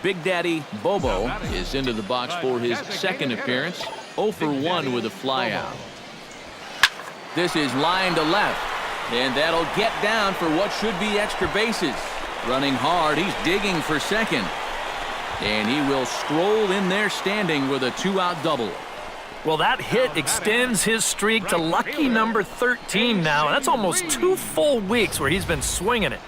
Big Daddy Bobo is into the box for his second appearance. 0 for 1 with a flyout. This is line to left, and that'll get down for what should be extra bases. Running hard, he's digging for second, and he will stroll in there standing with a 2-out double. Well, that hit extends his streak to lucky number 13 now, and that's almost 2 full weeks where he's been swinging it.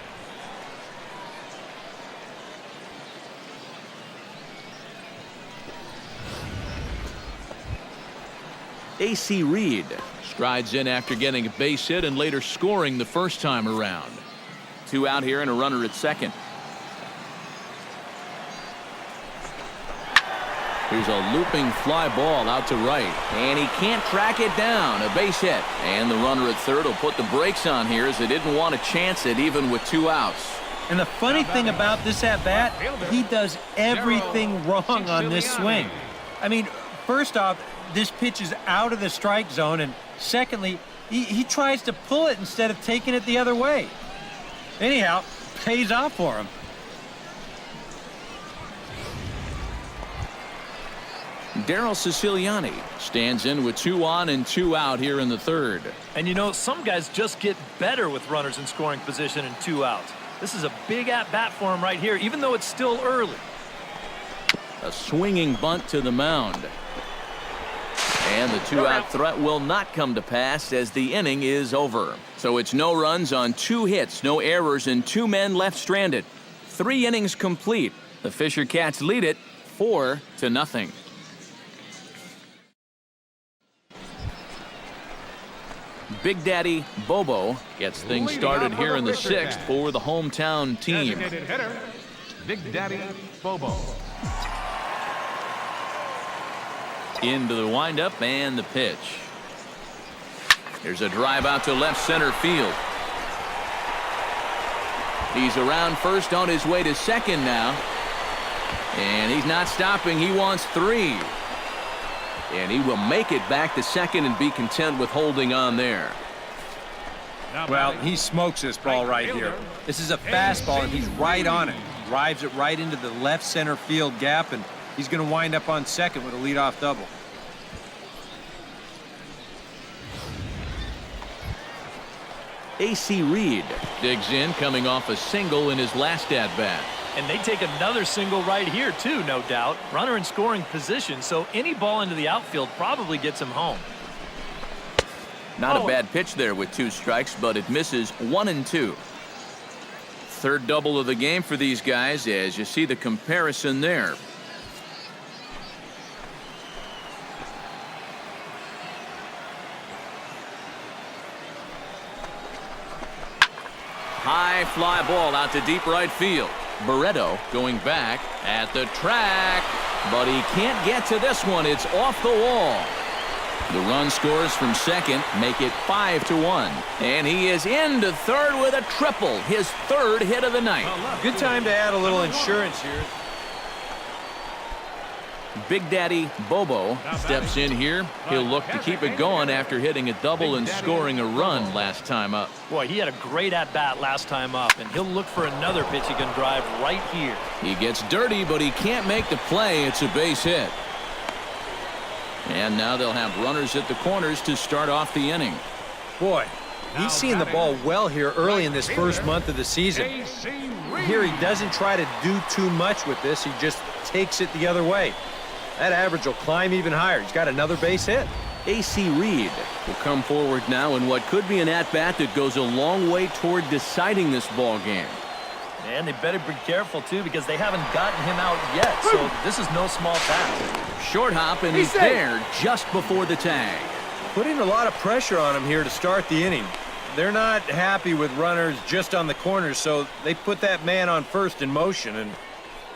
A.C. Reed strides in after getting a base hit and later scoring the first time around. 2 out here and a runner at second. Here's a looping fly ball out to right, and he can't track it down. A base hit, and the runner at third will put the brakes on here as they didn't want to chance it even with 2 outs. And the funny thing about this at-bat, he does everything wrong on this swing. I mean, first off, this pitch is out of the strike zone, and secondly, he tries to pull it instead of taking it the other way. Anyhow, pays off for him. Daryl Siciliani stands in with 2 on and 2 out here in the third. And you know, some guys just get better with runners in scoring position and 2 outs. This is a big at-bat for him right here, even though it's still early. A swinging bunt to the mound. And the 2-out threat will not come to pass as the inning is over. So it's no runs on 2 hits, no errors, and 2 men left stranded. 3 innings complete. The Fisher Cats lead it 4-0. Big Daddy Bobo gets things started here in the 6th for the hometown team. Big Daddy Bobo. Into the windup and the pitch. There's a drive out to left center field. He's around first on his way to second now. And he's not stopping. He wants 3. And he will make it back to second and be content with holding on there. Well, he smokes this ball right here. This is a fastball, and he's right on it. Drives it right into the left center field gap, and he's going to wind up on second with a leadoff double. A.C. Reed digs in, coming off a single in his last at-bat. And they take another single right here, too, no doubt. Runner in scoring position, so any ball into the outfield probably gets him home. Not a bad pitch there with 2 strikes, but it misses 1 and 2. Third double of the game for these guys as you see the comparison there. High fly ball out to deep right field. Barreto going back at the track, but he can't get to this one. It's off the wall. The run scores from second, make it 5-1. And he is into third with a triple, his 3rd hit of the night. Good time to add a little insurance here. Big Daddy Bobo steps in here. He'll look to keep it going after hitting a double and scoring a run last time up. Boy, he had a great at-bat last time up, and he'll look for another pitch he can drive right here. He gets dirty, but he can't make the play. It's a base hit. And now they'll have runners at the corners to start off the inning. Boy, he's seeing the ball well here early in this first month of the season. Here he doesn't try to do too much with this. He just takes it the other way. That average will climb even higher. He's got another base hit. A.C. Reed will come forward now in what could be an at-bat that goes a long way toward deciding this ball game. And they better be careful, too, because they haven't gotten him out yet, so this is no small task. Short hop, and he's there just before the tag. Putting a lot of pressure on him here to start the inning. They're not happy with runners just on the corners, so they put that man on first in motion, and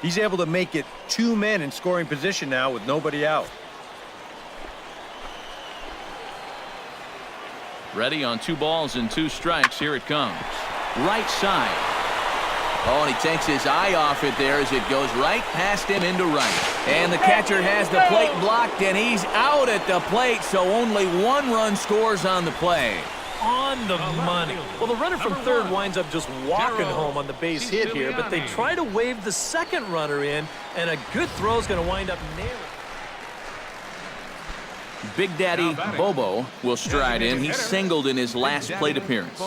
he's able to make it 2 men in scoring position now with nobody out. Ready on 2 balls and 2 strikes. Here it comes. Right side. Oh, and he takes his eye off it there as it goes right past him into right. And the catcher has the plate blocked, and he's out at the plate, so only 1 run scores on the play. on the money. Well, the runner from third winds up just walking home on the base hit here, but they try to wave the second runner in, and a good throw is going to wind up nailing. Big Daddy Bobo will stride in. He singled in his last plate appearance.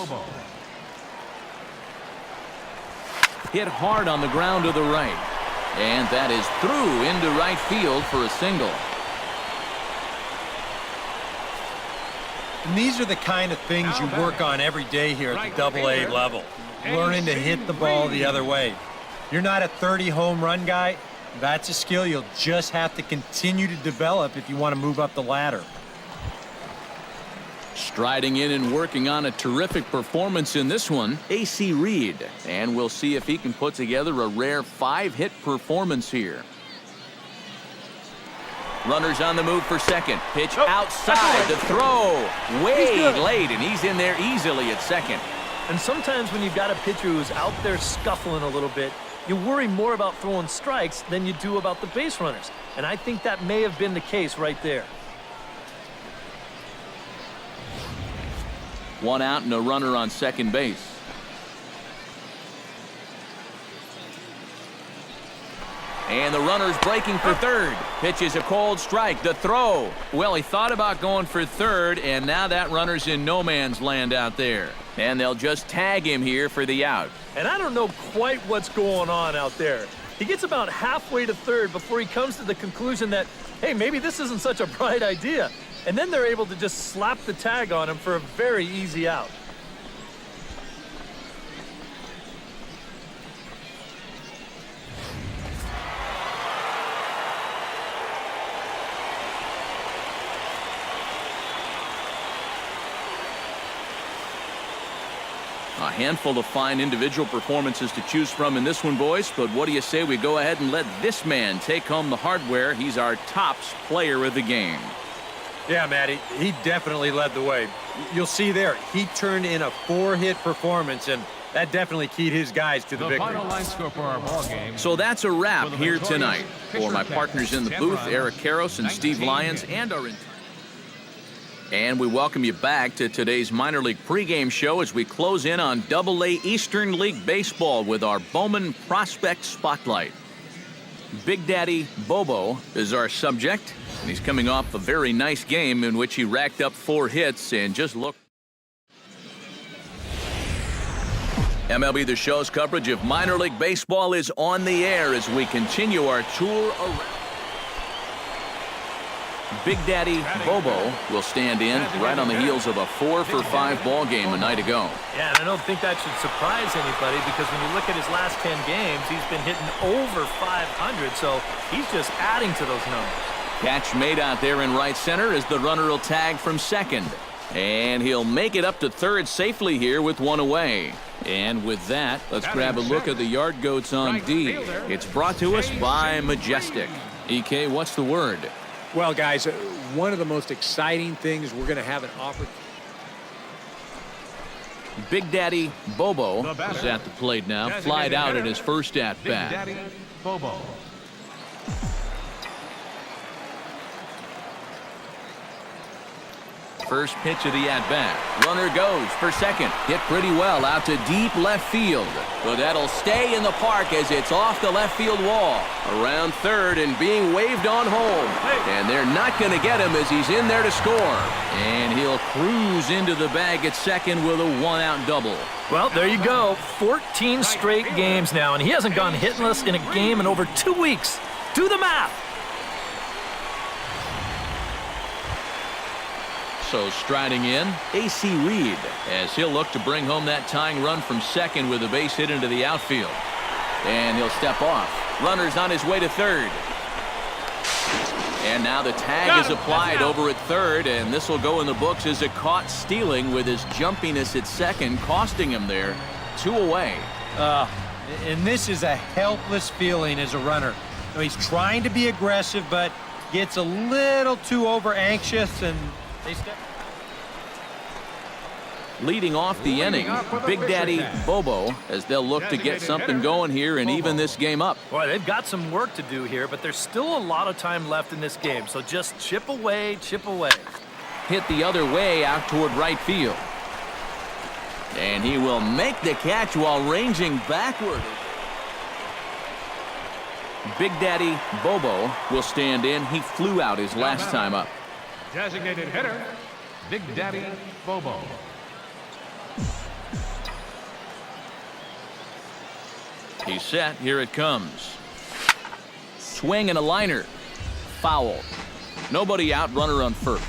Hit hard on the ground to the right. And that is through into right field for a single. And these are the kind of things you work on every day here at the Double-A level. Learning to hit the ball the other way. You're not a 30 home run guy. That's a skill you'll just have to continue to develop if you want to move up the ladder. Striding in and working on a terrific performance in this one, A.C. Reed. And we'll see if he can put together a rare 5-hit performance here. Runners on the move for second. Pitch outside. The throw way late, and he's in there easily at second. And sometimes when you've got a pitcher who's out there scuffling a little bit, you worry more about throwing strikes than you do about the base runners. And I think that may have been the case right there. One out and a runner on second base. And the runner's breaking for third. Pitch is a cold strike. The throw. Well, he thought about going for third, and now that runner's in no man's land out there. And they'll just tag him here for the out. And I don't know quite what's going on out there. He gets about halfway to third before he comes to the conclusion that, hey, maybe this isn't such a bright idea. And then they're able to just slap the tag on him for a very easy out. A handful of fine individual performances to choose from in this one, boys. But what do you say we go ahead and let this man take home the hardware? He's our tops player of the game. Yeah, Matty, he definitely led the way. You'll see there, he turned in a 4-hit performance, and that definitely keyed his guys to the victory. Final line score for our ball game. So that's a wrap here tonight. For my partners in the booth, Eric Karros and Steve Lyons, and we welcome you back to today's minor league pregame show as we close in on Double-A Eastern League Baseball with our Bowman Prospect Spotlight. Big Daddy Bobo is our subject, and he's coming off a very nice game in which he racked up 4 hits and just look. MLB The Show's coverage of minor league baseball is on the air as we continue our tour around. Big Daddy Bobo will stand in right on the heels of a 4-for-5 ball game a night ago. Yeah, and I don't think that should surprise anybody because when you look at his last 10 games, he's been hitting over 500, so he's just adding to those numbers. Catch made out there in right center as the runner will tag from second. And he'll make it up to third safely here with 1 away. And with that, let's grab a look at the yard goats on D. It's brought to us by Majestic. EK, what's the word? Well, guys, one of the most exciting things we're going to have an opportunity. Big Daddy Bobo is at the plate now. Flied out at his first at-bat. Big Daddy Bobo. First pitch of the at-bat. Runner goes for second. Hit pretty well out to deep left field. But that'll stay in the park as it's off the left field wall. Around third and being waved on home. And they're not going to get him as he's in there to score. And he'll cruise into the bag at second with a 1-out double. Well, there you go. 14 straight games now, and he hasn't gone hitless in a game in over 2 weeks. Do the math. So striding in, A.C. Reed, as he'll look to bring home that tying run from second with a base hit into the outfield. And he'll step off. Runner's on his way to third. And now the tag is applied over at third, and this will go in the books as a caught stealing with his jumpiness at second, costing him there. 2 away. And this is a helpless feeling as a runner. He's trying to be aggressive, but gets a little too over anxious, and they step. Leading off the inning, Big Daddy Bobo, as they'll look to get something going here and even this game up. Boy, they've got some work to do here, but there's still a lot of time left in this game, so just chip away, chip away. Hit the other way out toward right field. And he will make the catch while ranging backward. Big Daddy Bobo will stand in. He flew out his last time up. Designated hitter, Big Daddy Bobo. He's set. Here it comes. Swing and a liner. Foul. Nobody out. Runner on first.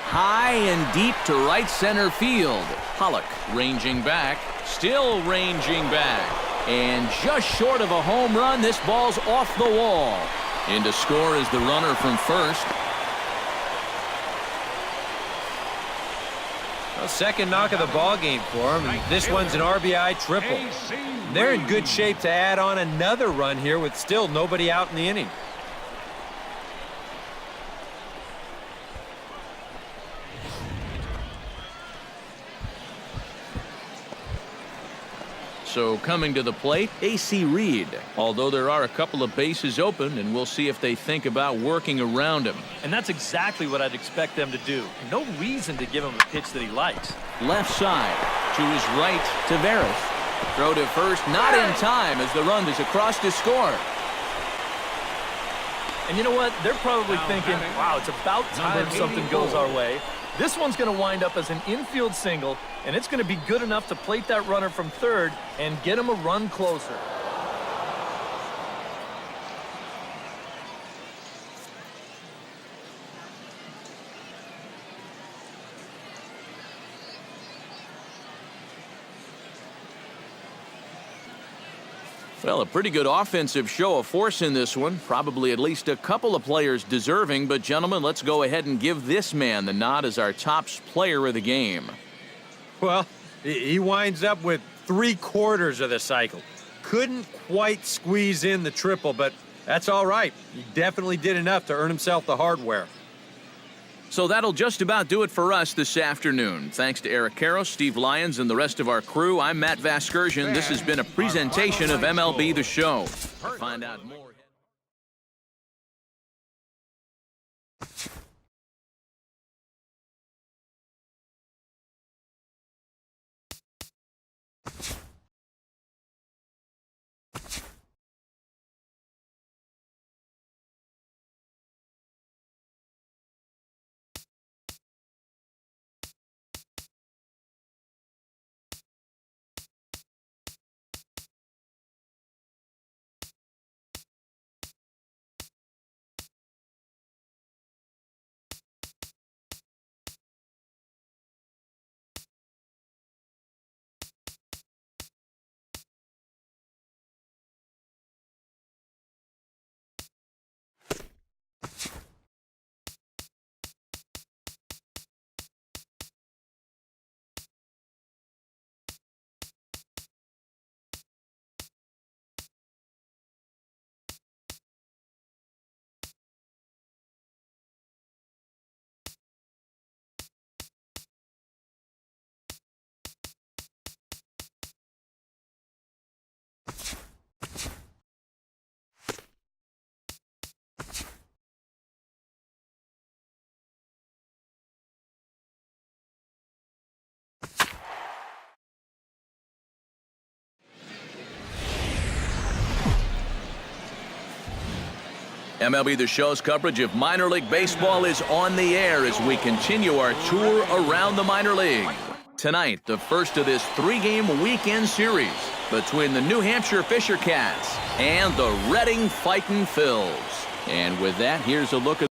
High and deep to right center field. Pollock ranging back. Still ranging back. And just short of a home run, this ball's off the wall. In to score is the runner from first. Well, second knock of the ball game for him, and this one's an RBI triple. They're in good shape to add on another run here with still nobody out in the inning. So coming to the plate, A.C. Reed. Although there are a couple of bases open, and we'll see if they think about working around him. And that's exactly what I'd expect them to do. No reason to give him a pitch that he likes. Left side to his right, Taveras. Throw to first, not in time as the run is across to score. And you know what? They're probably thinking, wow, it's about time something goes our way. This one's going to wind up as an infield single, and it's going to be good enough to plate that runner from third and get him a run closer. Well, a pretty good offensive show of force in this one. Probably at least a couple of players deserving. But, gentlemen, let's go ahead and give this man the nod as our top player of the game. Well, he winds up with 3/4 of the cycle. Couldn't quite squeeze in the triple, but that's all right. He definitely did enough to earn himself the hardware. So that'll just about do it for us this afternoon. Thanks to Eric Karros, Steve Lyons, and the rest of our crew. I'm Matt Vasgersian. This has been a presentation of MLB The Show. To find out more. MLB The Show's coverage of minor league baseball is on the air as we continue our tour around the minor league. Tonight, the first of this 3-game weekend series between the New Hampshire Fisher Cats and the Reading Fightin' Phils. And with that, here's a look at